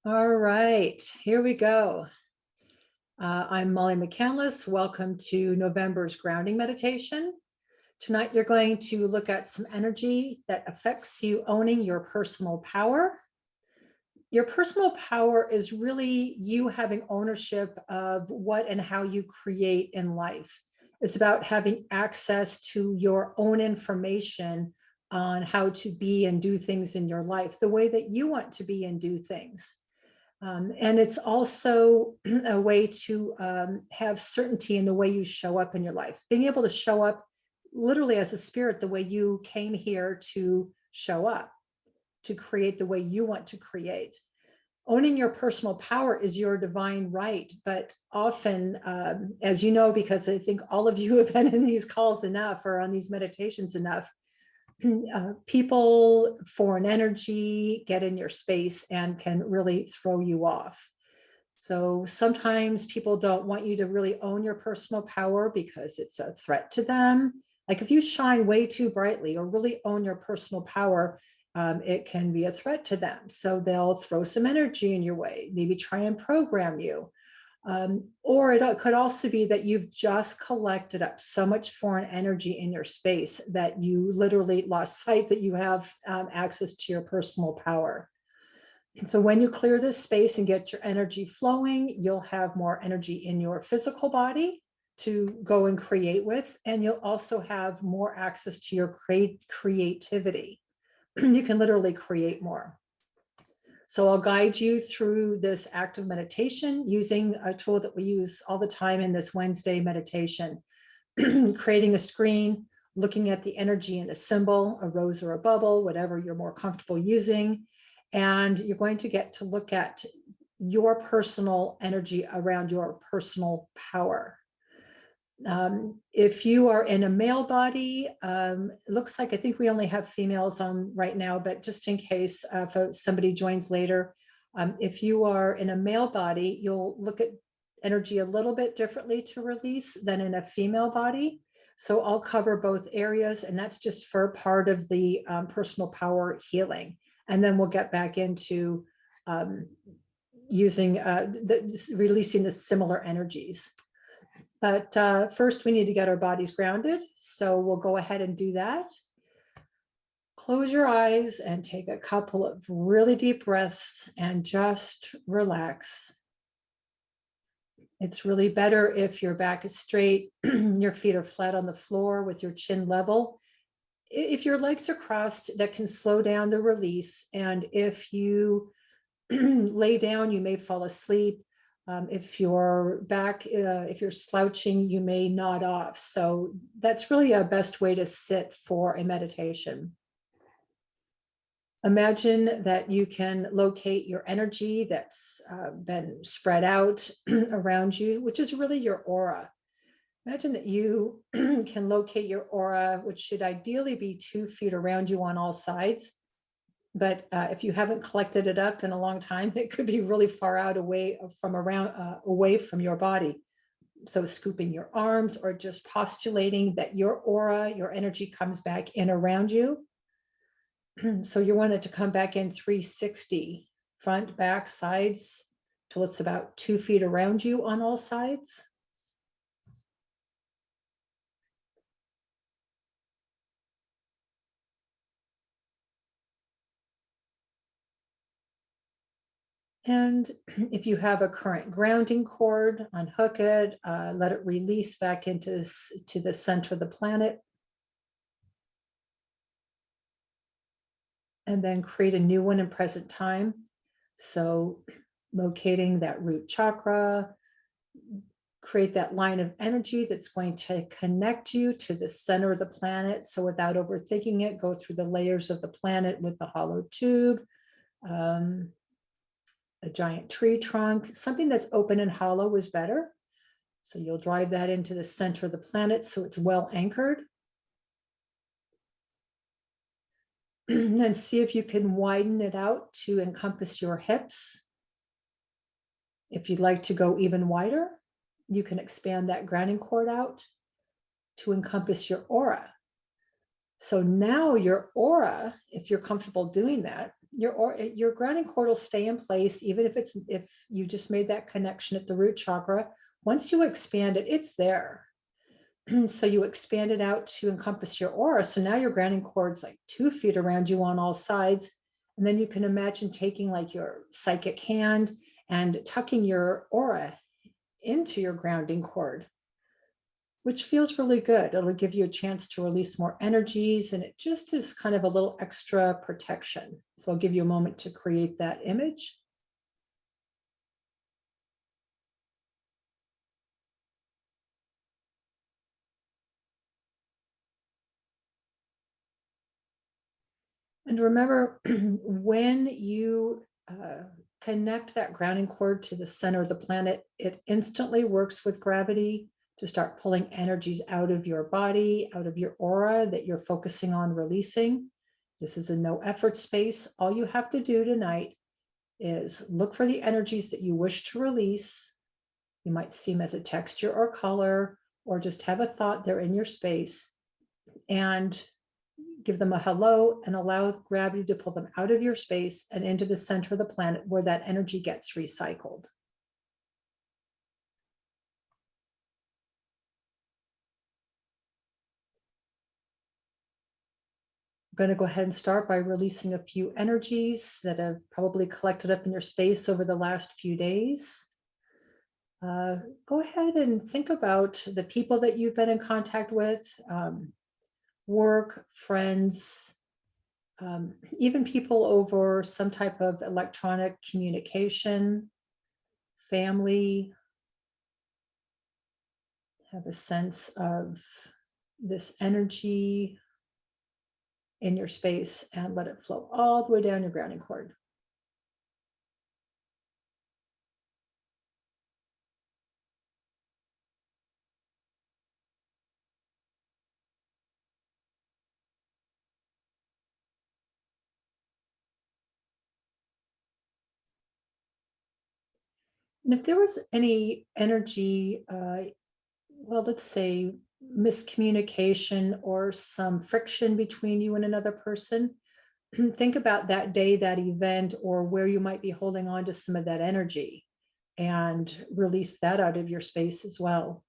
All right, here we go. I'm Molly McCandless. Welcome to November's grounding meditation. Tonight, you're going to look at some energy that affects you owning your personal power. Your personal power is really you having ownership of what and how you create in life. It's about having access to your own information on how to be and do things in your life, the way that you want to be and do things. And it's also a way to have certainty in the way you show up in your life, being able to show up literally as a spirit, the way you came here to show up, to create the way you want to create. Owning your personal power is your divine right, but often, as you know, because I think all of you have been in these calls enough or on these meditations enough, people, foreign energy get in your space and can really throw you off. So sometimes people don't want you to really own your personal power because it's a threat to them. Like if you shine way too brightly or really own your personal power, it can be a threat to them. So they'll throw some energy in your way, maybe try and program you. Or it could also be that you've just collected up so much foreign energy in your space that you literally lost sight that you have access to your personal power. And so when you clear this space and get your energy flowing, you'll have more energy in your physical body to go and create with, and you'll also have more access to your creativity. You can literally create more. So I'll guide you through this active meditation using a tool that we use all the time in this Wednesday meditation, creating a screen, looking at the energy in a symbol, a rose or a bubble, whatever you're more comfortable using. And you're going to get to look at your personal energy around your personal power. If you are in a male body, it looks like I think we only have females on right now, but just in case if somebody joins later, if you are in a male body, you'll look at energy a little bit differently to release than in a female body. So I'll cover both areas, and that's just for part of the personal power healing. And then we'll get back into releasing the similar energies. But first, we need to get our bodies grounded. So we'll go ahead and do that. Close your eyes and take a couple of really deep breaths and just relax. It's really better if your back is straight, your feet are flat on the floor with your chin level. If your legs are crossed, that can slow down the release. And if you lay down, you may fall asleep. If you're if you're slouching, you may nod off. So that's really a best way to sit for a meditation. Imagine that you can locate your energy that's been spread out around you, which is really your aura. Imagine that you can locate your aura, which should ideally be 2 feet around you on all sides. But if you haven't collected it up in a long time, it could be really far out away from your body. So scooping your arms or just postulating that your aura, your energy comes back in around you. So you want it to come back in 360, front, back, sides, till it's about 2 feet around you on all sides. And if you have a current grounding cord, unhook it, let it release back into to the center of the planet. And then create a new one in present time. So locating that root chakra, create that line of energy that's going to connect you to the center of the planet. So without overthinking it, go through the layers of the planet with a hollow tube, a giant tree trunk. Something that's open and hollow is better. So you'll drive that into the center of the planet so it's well anchored. And then see if you can widen it out to encompass your hips. If you'd like to go even wider, you can expand that grounding cord out to encompass your aura. So now your aura, if you're comfortable doing that, your grounding cord will stay in place, even if you just made that connection at the root chakra. Once you expand it, it's there. So you expand it out to encompass your aura. So now your grounding cord's like 2 feet around you on all sides. And then you can imagine taking like your psychic hand and tucking your aura into your grounding cord, which feels really good. It'll give you a chance to release more energies, and it just is kind of a little extra protection. So I'll give you a moment to create that image. And remember, when you connect that grounding cord to the center of the planet, it instantly works with gravity to start pulling energies out of your body, out of your aura that you're focusing on releasing. This is a no effort space. All you have to do tonight is look for the energies that you wish to release. You might see them as a texture or color, or just have a thought there in your space, and give them a hello and allow gravity to pull them out of your space and into the center of the planet where that energy gets recycled. I'm going to go ahead and start by releasing a few energies that have probably collected up in your space over the last few days. Go ahead and think about the people that you've been in contact with, work, friends, even people over some type of electronic communication, family. Have a sense of this energy in your space and let it flow all the way down your grounding cord. And if there was any energy, well, let's say miscommunication or some friction between you and another person, think about that day, that event, or where you might be holding on to some of that energy, and release that out of your space as well.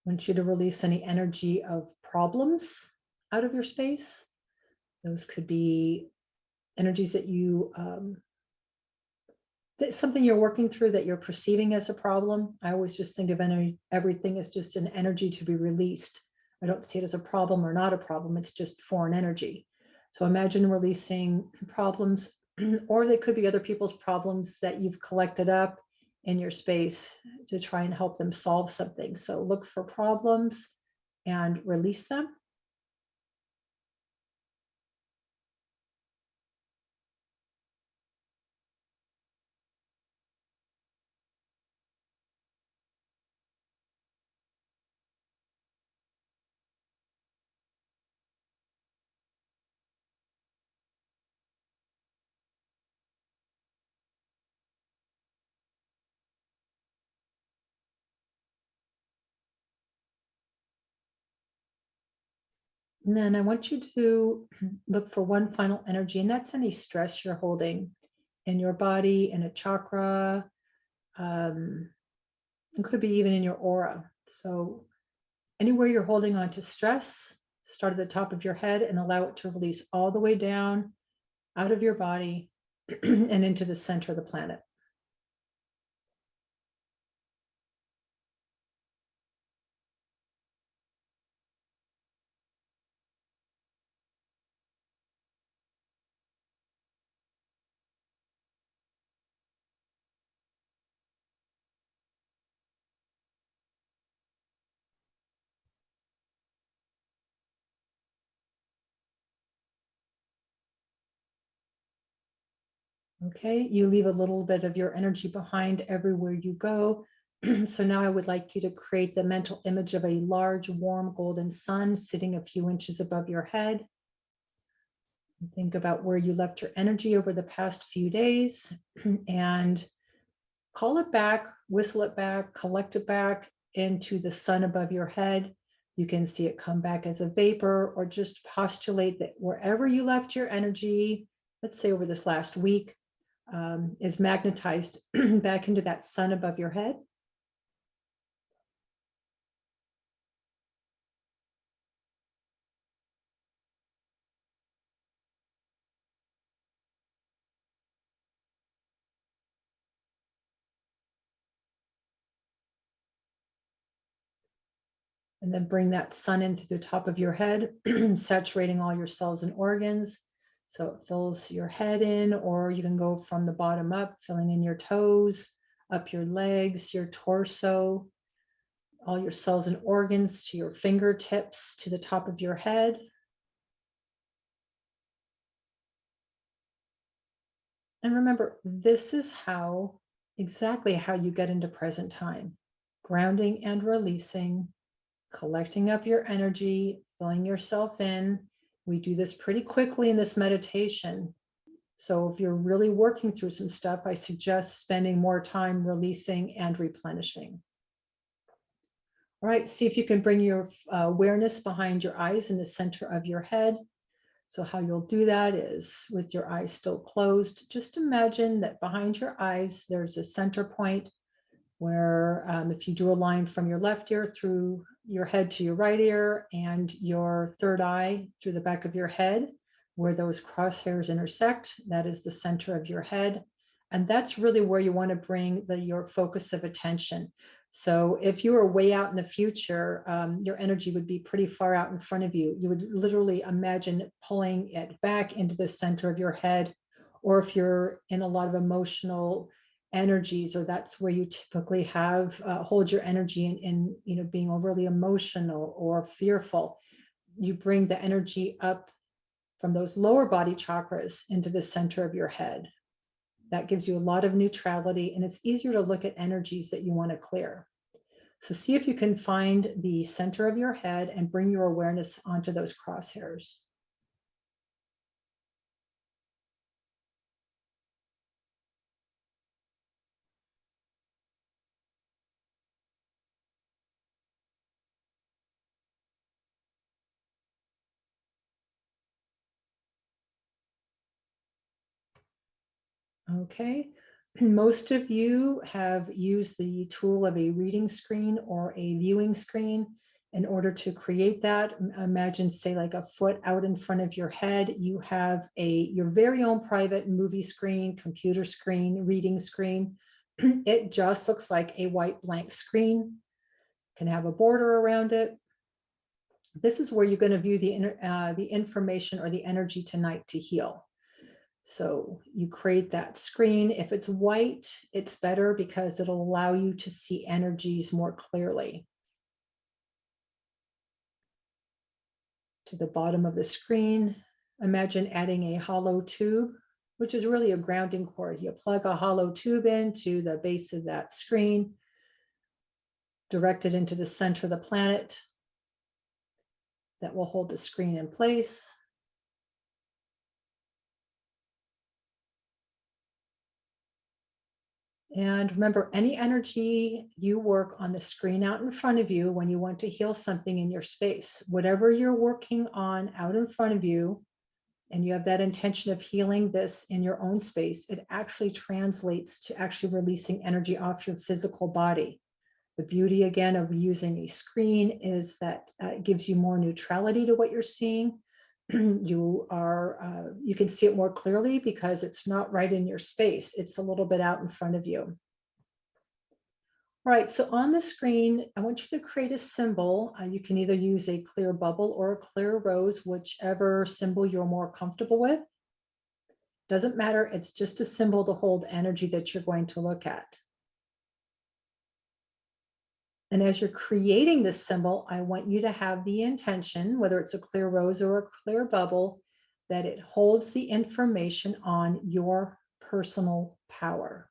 I want you to release any energy of problems out of your space. Those could be energies that that's something you're working through that you're perceiving as a problem. I always just think of everything as just an energy to be released. I don't see it as a problem or not a problem. It's just foreign energy. So imagine releasing problems, or they could be other people's problems that you've collected up in your space to try and help them solve something. So look for problems and release them. And then I want you to look for one final energy, and that's any stress you're holding in your body, in a chakra. It could be even in your aura. So anywhere you're holding on to stress, start at the top of your head and allow it to release all the way down out of your body and into the center of the planet. Okay, you leave a little bit of your energy behind everywhere you go. So now I would like you to create the mental image of a large, warm, golden sun sitting a few inches above your head. Think about where you left your energy over the past few days and call it back, whistle it back, collect it back into the sun above your head. You can see it come back as a vapor, or just postulate that wherever you left your energy, let's say over this last week, is magnetized back into that sun above your head. And then bring that sun in through the top of your head, saturating all your cells and organs. So it fills your head in, or you can go from the bottom up, filling in your toes, up your legs, your torso, all your cells and organs to your fingertips, to the top of your head. And remember, this is exactly how you get into present time: grounding and releasing, collecting up your energy, filling yourself in. We do this pretty quickly in this meditation. So if you're really working through some stuff, I suggest spending more time releasing and replenishing. All right, see if you can bring your awareness behind your eyes in the center of your head. So how you'll do that is with your eyes still closed. Just imagine that behind your eyes, there's a center point where if you drew a line from your left ear through your head to your right ear and your third eye through the back of your head, where those crosshairs intersect, that is the center of your head. And that's really where you want to bring your focus of attention. So if you were way out in the future, your energy would be pretty far out in front of you. You would literally imagine pulling it back into the center of your head. Or if you're in a lot of emotional energies, or that's where you typically have hold your energy in being overly emotional or fearful, you bring the energy up from those lower body chakras into the center of your head. That gives you a lot of neutrality, and it's easier to look at energies that you want to clear. So see if you can find the center of your head and bring your awareness onto those crosshairs. Okay, most of you have used the tool of a reading screen or a viewing screen in order to create that. Imagine, say, like a foot out in front of your head, you have your very own private movie screen, computer screen, reading screen. It just looks like a white blank screen, can have a border around it. This is where you're going to view the information or the energy tonight to heal. So you create that screen. If it's white, it's better because it'll allow you to see energies more clearly. To the bottom of the screen, imagine adding a hollow tube, which is really a grounding cord. You plug a hollow tube into the base of that screen, direct it into the center of the planet. That will hold the screen in place. And remember, any energy you work on the screen out in front of you when you want to heal something in your space, whatever you're working on out in front of you, and you have that intention of healing this in your own space, it actually translates to actually releasing energy off your physical body. The beauty, again, of using a screen is that it gives you more neutrality to what you're seeing. You can see it more clearly because it's not right in your space. It's a little bit out in front of you. All right, so on the screen, I want you to create a symbol. You can either use a clear bubble or a clear rose, whichever symbol you're more comfortable with. Doesn't matter, it's just a symbol to hold energy that you're going to look at. And as you're creating this symbol, I want you to have the intention, whether it's a clear rose or a clear bubble, that it holds the information on your personal power.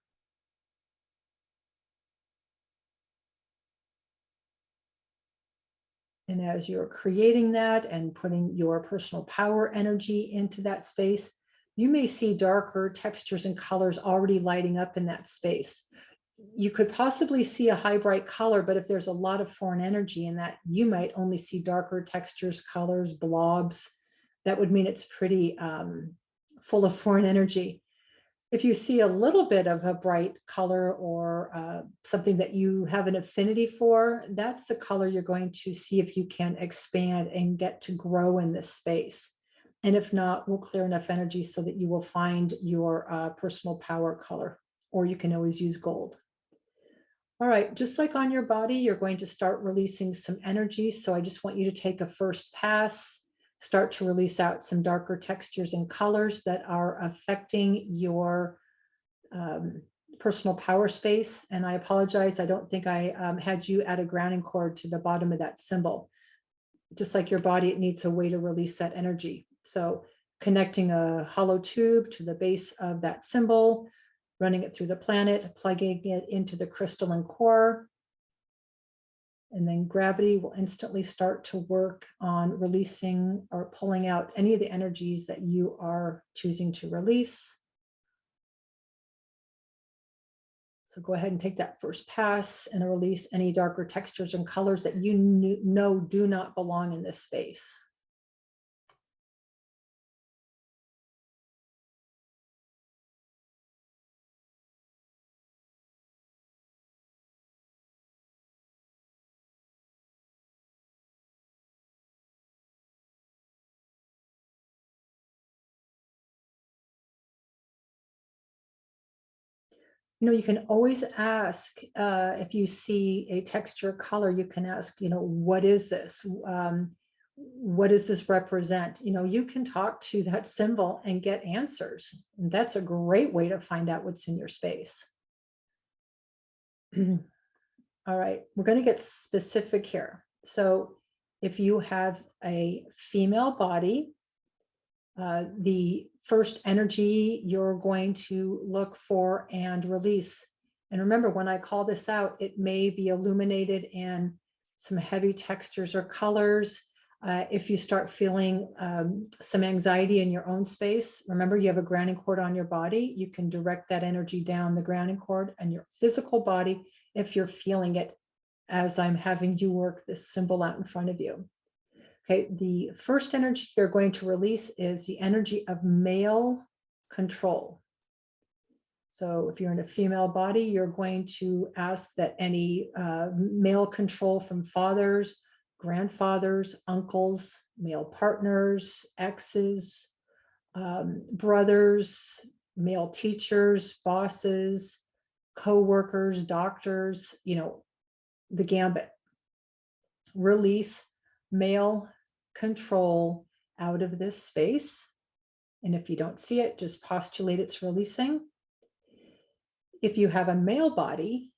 And as you're creating that and putting your personal power energy into that space, you may see darker textures and colors already lighting up in that space. You could possibly see a high bright color, but if there's a lot of foreign energy in that, you might only see darker textures, colors, blobs. That would mean it's pretty full of foreign energy. If you see a little bit of a bright color or something that you have an affinity for, that's the color you're going to see if you can expand and get to grow in this space. And if not, we'll clear enough energy so that you will find your personal power color, or you can always use gold. All right, just like on your body, you're going to start releasing some energy. So I just want you to take a first pass, start to release out some darker textures and colors that are affecting your personal power space. And I apologize, I don't think I had you add a grounding cord to the bottom of that symbol. Just like your body, it needs a way to release that energy. So connecting a hollow tube to the base of that symbol, running it through the planet, plugging it into the crystalline core. And then gravity will instantly start to work on releasing or pulling out any of the energies that you are choosing to release. So go ahead and take that first pass and release any darker textures and colors that you know do not belong in this space. You can always ask if you see a texture color, you can ask, what is this? What does this represent? You can talk to that symbol and get answers. And that's a great way to find out what's in your space. All right, we're going to get specific here. So if you have a female body, the first energy you're going to look for and release. And remember, when I call this out, it may be illuminated in some heavy textures or colors. If you start feeling some anxiety in your own space, remember you have a grounding cord on your body. You can direct that energy down the grounding cord and your physical body if you're feeling it as I'm having you work this symbol out in front of you. Okay, the first energy you're going to release is the energy of male control. So if you're in a female body, you're going to ask that any male control from fathers, grandfathers, uncles, male partners, exes, brothers, male teachers, bosses, co-workers, doctors, the gambit. Release male control out of this space. And if you don't see it, just postulate it's releasing. If you have a male body,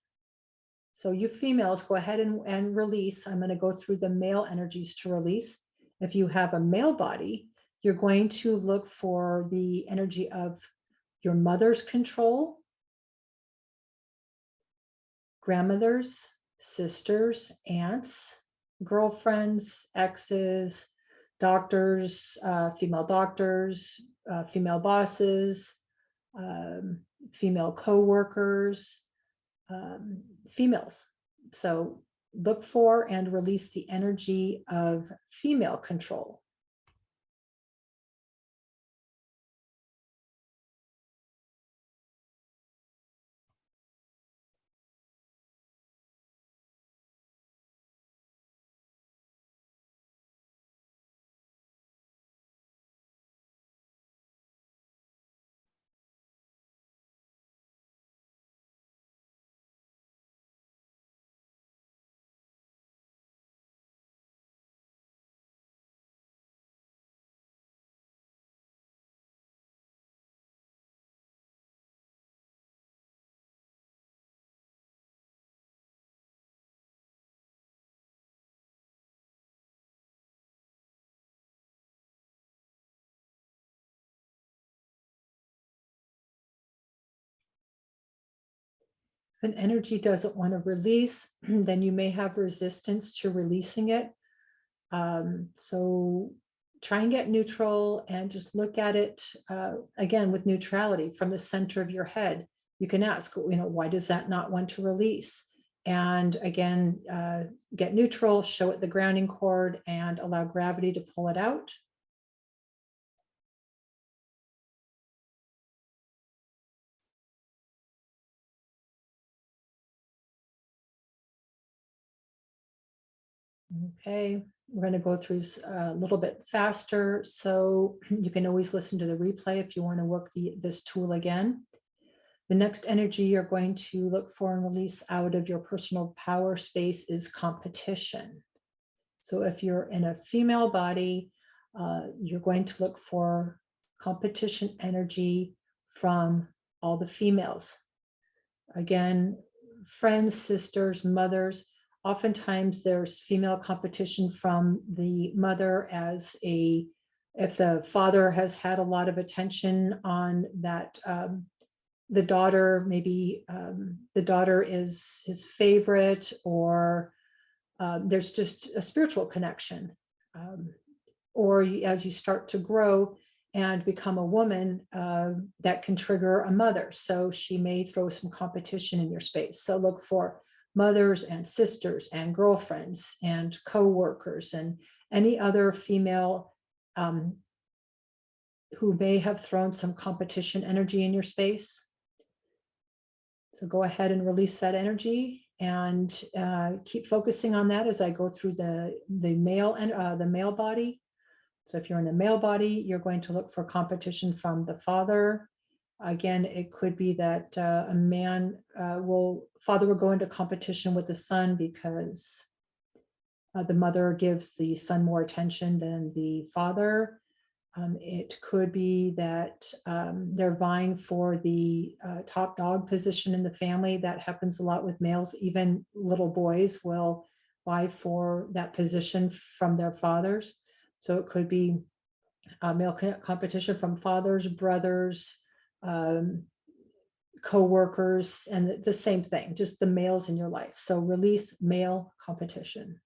so you females, go ahead and release. I'm going to go through the male energies to release. If you have a male body, you're going to look for the energy of your mother's control, grandmothers, sisters, aunts, girlfriends, exes, doctors, female bosses, female co-workers, females. So look for and release the energy of female control. If an energy doesn't want to release, then you may have resistance to releasing it. So try and get neutral and just look at it again with neutrality from the center of your head. You can ask, why does that not want to release? And again, get neutral, show it the grounding cord, and allow gravity to pull it out. Okay, we're going to go through a little bit faster, so you can always listen to the replay if you want to work this tool again. The next energy you're going to look for and release out of your personal power space is competition. So if you're in a female body, you're going to look for competition energy from all the females. Again, friends, sisters, mothers. Oftentimes there's female competition from the mother if the father has had a lot of attention on that, the daughter, maybe the daughter is his favorite, or there's just a spiritual connection. Or as you start to grow and become a woman, that can trigger a mother. So she may throw some competition in your space. So look for mothers and sisters and girlfriends and co-workers and any other female who may have thrown some competition energy in your space. So go ahead and release that energy and keep focusing on that as I go through the male body. So if you're in a male body, you're going to look for competition from the father. Again, it could be that a man father will go into competition with the son because the mother gives the son more attention than the father. It could be that they're vying for the top dog position in the family. That happens a lot with males. Even little boys will vie for that position from their fathers. So it could be male competition from fathers, brothers, co-workers, and the same thing, just the males in your life. So release male competition.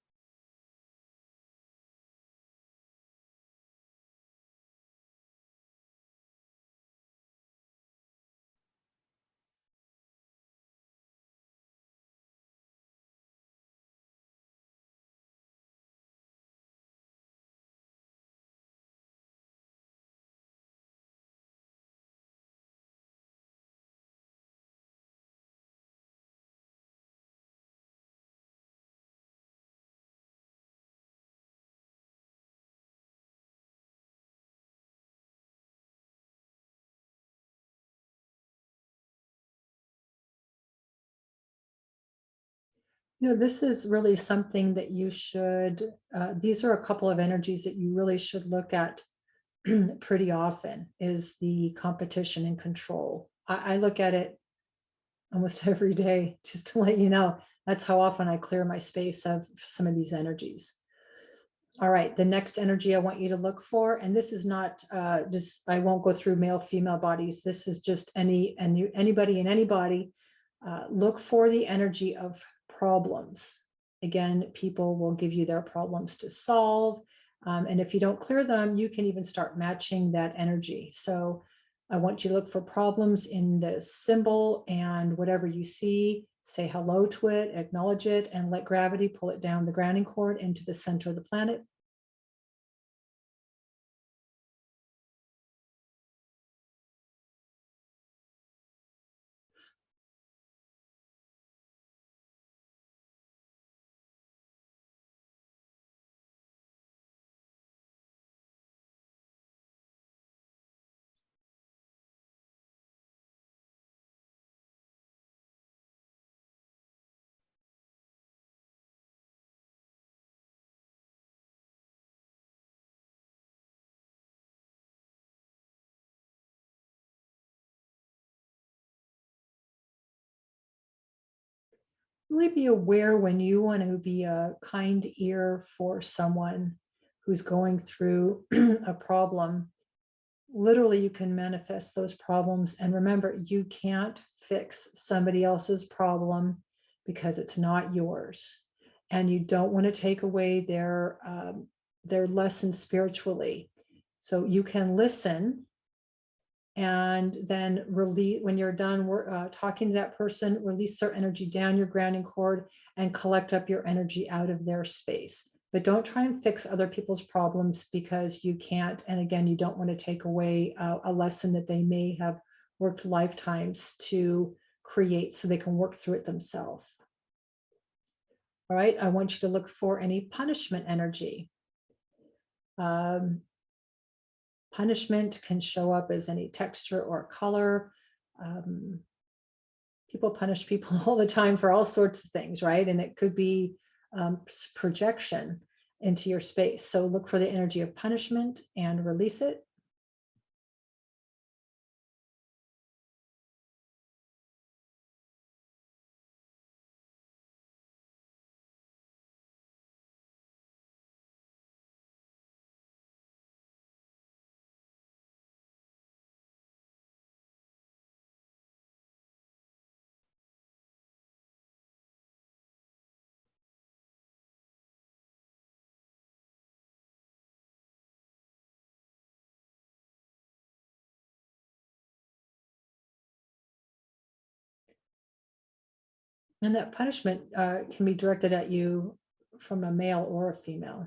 This is really something that you should, these are a couple of energies that you really should look at pretty often, is the competition and control. I look at it almost every day, just to let you know. That's how often I clear my space of some of these energies. All right, the next energy I want you to look for, and this is not I won't go through male, female bodies. This is just anybody in any body. Look for the energy of problems. Again, people will give you their problems to solve. And if you don't clear them, you can even start matching that energy. So I want you to look for problems in the symbol, and whatever you see, say hello to it, acknowledge it, and let gravity pull it down the grounding cord into the center of the planet. Really be aware when you want to be a kind ear for someone who's going through a problem. Literally, you can manifest those problems. And remember, you can't fix somebody else's problem because it's not yours. And you don't want to take away their their lesson spiritually. So you can listen and then release when you're done talking to that person, release their energy down your grounding cord and collect up your energy out of their space. But don't try and fix other people's problems because you can't. And again, you don't want to take away a lesson that they may have worked lifetimes to create so they can work through it themselves. All right, I want you to look for any punishment energy. Punishment can show up as any texture or color. People punish people all the time for all sorts of things, right? And it could be projection into your space. So look for the energy of punishment and release it. And that punishment can be directed at you from a male or a female.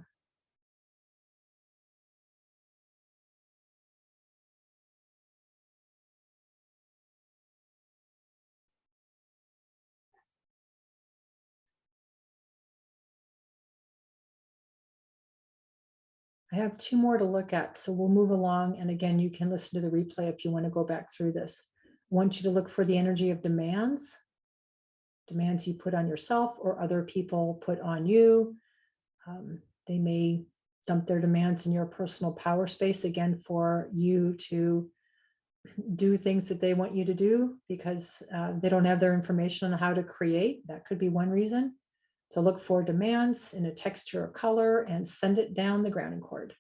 I have two more to look at, so we'll move along. And again, you can listen to the replay if you want to go back through this. I want you to look for the energy of demands you put on yourself or other people put on you. They may dump their demands in your personal power space, again, for you to do things that they want you to do because they don't have their information on how to create. That could be one reason. So look for demands in a texture or color and send it down the grounding cord.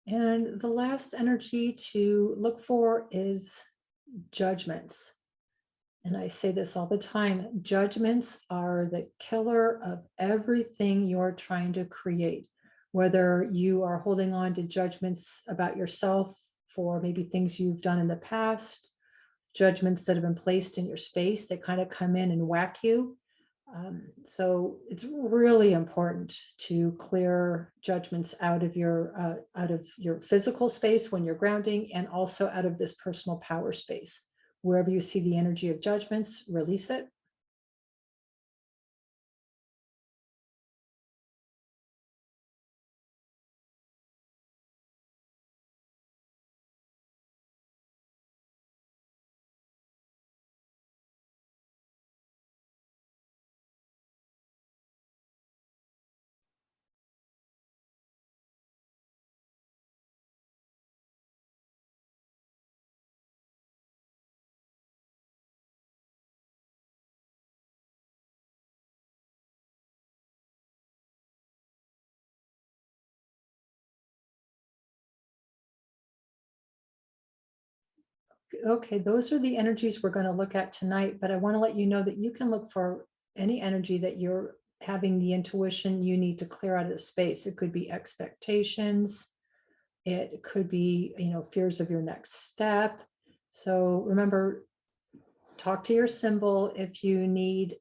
And the last energy to look for is judgments. And I say this all the time, judgments are the killer of everything you're trying to create. Whether you are holding on to judgments about yourself for maybe things you've done in the past, judgments that have been placed in your space that kind of come in and whack you. So it's really important to clear judgments out of your physical space when you're grounding, and also out of this personal power space. Wherever you see the energy of judgments, release it. Okay, those are the energies we're going to look at tonight, but I want to let you know that you can look for any energy that you're having the intuition you need to clear out of the space. It could be expectations. It could be, fears of your next step. So remember, talk to your symbol if you need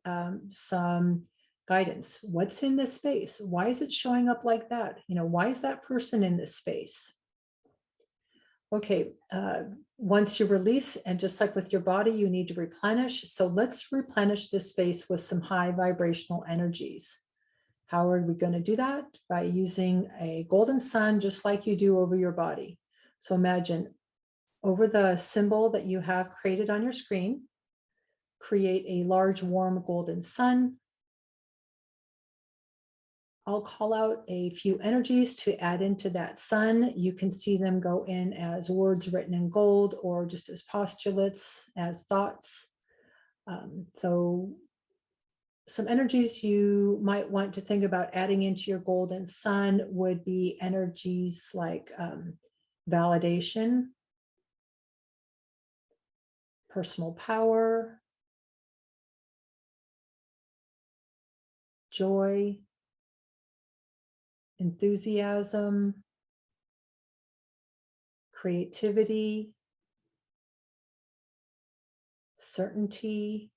some guidance. What's in this space? Why is it showing up like that? Why is that person in this space? Okay, once you release, and just like with your body, you need to replenish. So let's replenish this space with some high vibrational energies. How are we going to do that? By using a golden sun, just like you do over your body. So imagine over the symbol that you have created on your screen, create a large, warm golden sun. I'll call out a few energies to add into that sun. You can see them go in as words written in gold or just as postulates, as thoughts. So some energies you might want to think about adding into your golden sun would be energies like validation, personal power, joy, enthusiasm, creativity, certainty,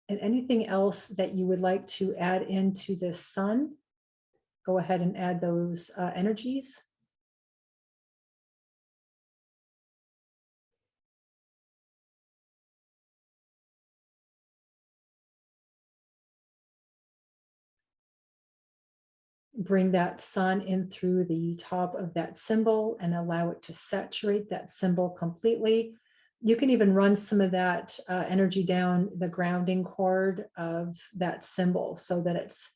and anything else that you would like to add into this sun. Go ahead and add those energies. Bring that sun in through the top of that symbol and allow it to saturate that symbol completely. You can even run some of that energy down the grounding cord of that symbol so that it's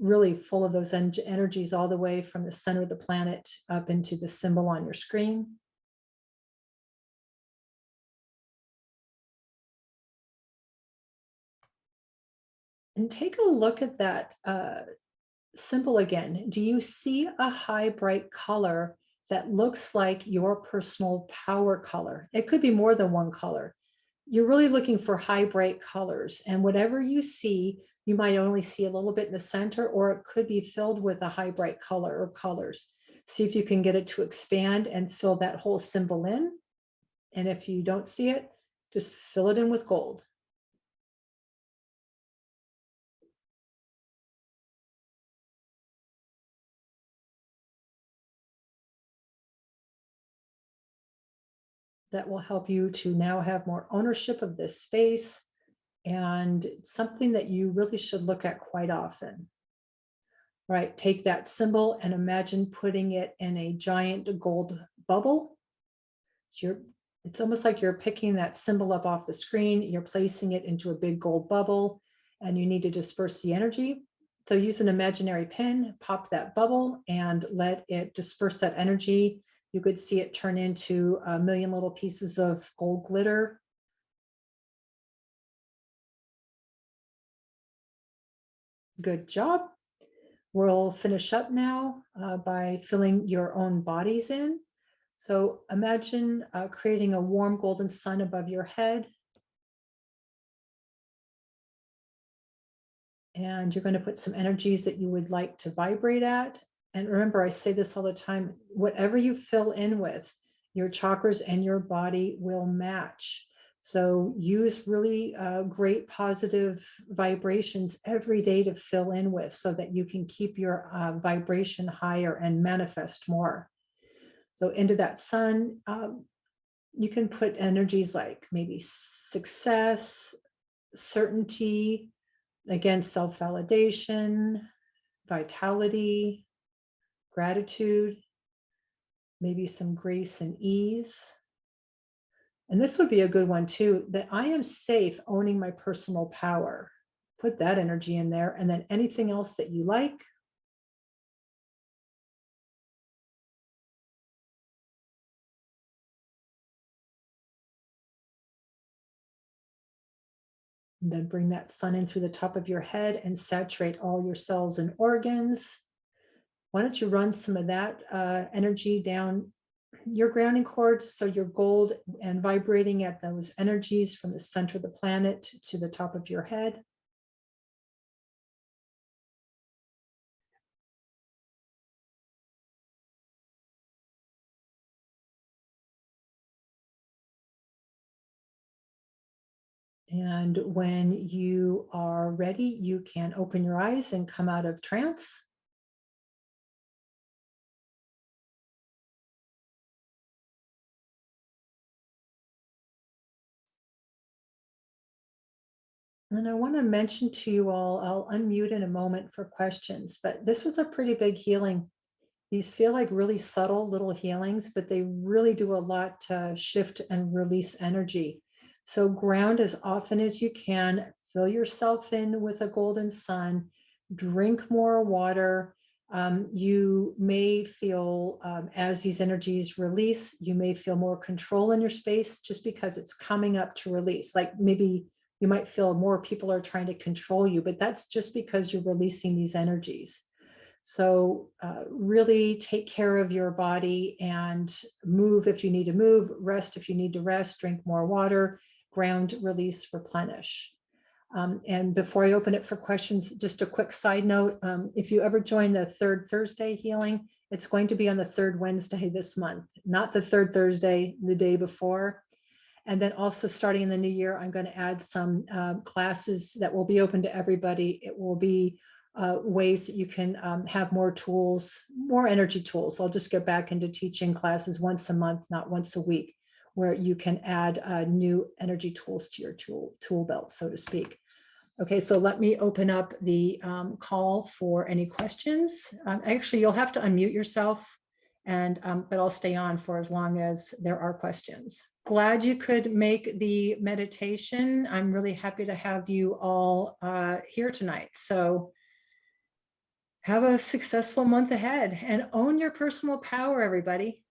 really full of those energies all the way from the center of the planet up into the symbol on your screen. And take a look at that symbol again. Do you see a high, bright color that looks like your personal power color? It could be more than one color. You're really looking for high, bright colors. And whatever you see, you might only see a little bit in the center, or it could be filled with a high, bright color or colors. See if you can get it to expand and fill that whole symbol in. And if you don't see it, just fill it in with gold. That will help you to now have more ownership of this space, and it's something that you really should look at quite often. All right, take that symbol and imagine putting it in a giant gold bubble. It's almost like you're picking that symbol up off the screen, you're placing it into a big gold bubble, and you need to disperse the energy. So use an imaginary pin, pop that bubble, and let it disperse that energy. You could see it turn into a million little pieces of gold glitter. Good job. We'll finish up now by filling your own bodies in. So imagine creating a warm golden sun above your head. And you're going to put some energies that you would like to vibrate at. And remember, I say this all the time, whatever you fill in with, your chakras and your body will match. So use really great positive vibrations every day to fill in with so that you can keep your vibration higher and manifest more. So into that sun, you can put energies like maybe success, certainty, again, self-validation, vitality, gratitude, maybe some grace and ease. And this would be a good one too, that I am safe owning my personal power. Put that energy in there, and then anything else that you like. And then bring that sun in through the top of your head and saturate all your cells and organs. Why don't you run some of that energy down your grounding cord so you're gold and vibrating at those energies from the center of the planet to the top of your head. And when you are ready, you can open your eyes and come out of trance. And I want to mention to you all, I'll unmute in a moment for questions, but this was a pretty big healing. These feel like really subtle little healings, but they really do a lot to shift and release energy. So ground as often as you can, fill yourself in with a golden sun, drink more water. You may feel, as these energies release, you may feel more control in your space just because it's coming up to release. Like maybe you might feel more people are trying to control you, but that's just because you're releasing these energies. So really take care of your body and move if you need to move, rest if you need to rest, drink more water, ground, release, replenish. And before I open it for questions, just a quick side note, if you ever join the third Thursday healing, it's going to be on the third Wednesday this month, not the third Thursday, the day before. And then also starting in the new year, I'm going to add some classes that will be open to everybody. It will be ways that you can have more tools, more energy tools. I'll just get back into teaching classes once a month, not once a week, where you can add new energy tools to your tool belt, so to speak. Okay, so let me open up the call for any questions. Actually, you'll have to unmute yourself, and but I'll stay on for as long as there are questions. Glad you could make the meditation. I'm really happy to have you all here tonight. So have a successful month ahead and own your personal power, everybody.